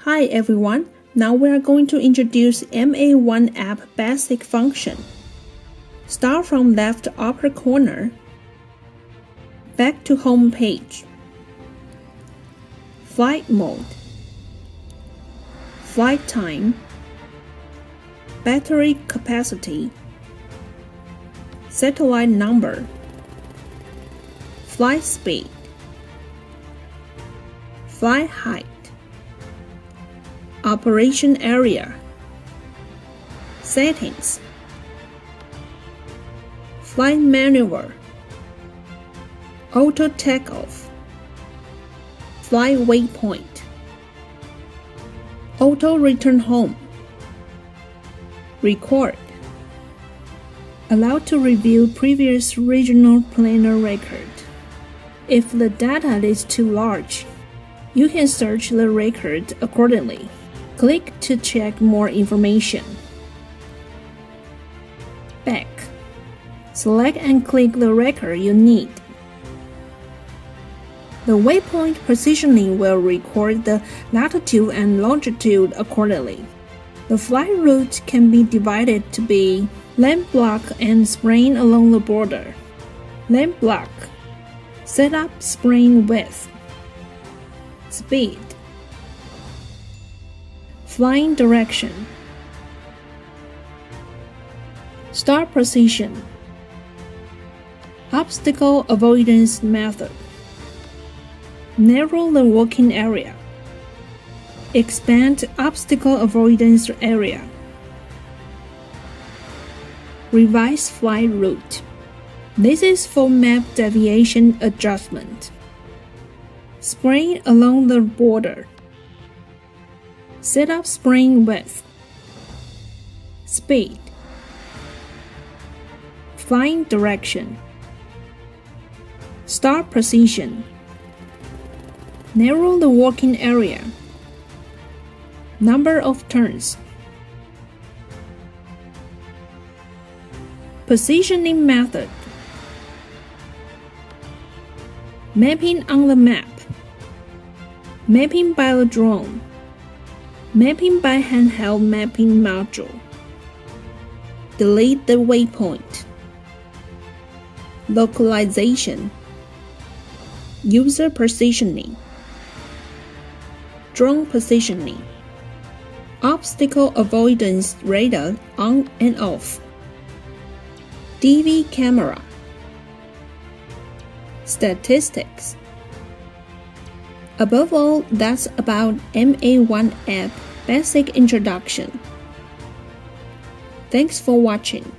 Hi everyone, now we are going to introduce MA1 app basic function. Start from left upper corner, back to home page. Flight mode, flight time, battery capacity, satellite number, flight speed, flight height, operation area, settings, flight maneuver, auto takeoff, flight waypoint, auto return home, record, allowed to review previous regional planner record. If the data is too large, you can search the record accordingly. Click to check more information. Back. Select and click the record you need. The waypoint positioning will record the latitude and longitude accordingly. The flight route can be divided to be land block and spring along the border. Land block. Set up spring width. Speed. Flying direction. Start position. Obstacle avoidance method. Narrow the working area. Expand obstacle avoidance area. Revise flight route. This is for map deviation adjustment. Spring along the border. Set up spring width. Speed. Flying direction. Start position. Narrow the working area. Number of turns. Positioning method. Mapping on the map. Mapping by the drone. Mapping by handheld mapping module. Delete the waypoint. Localization. User positioning. Drone positioning. Obstacle avoidance radar on and off. DV camera. Statistics. Above all, that's about MA1 app basic introduction. Thanks for watching.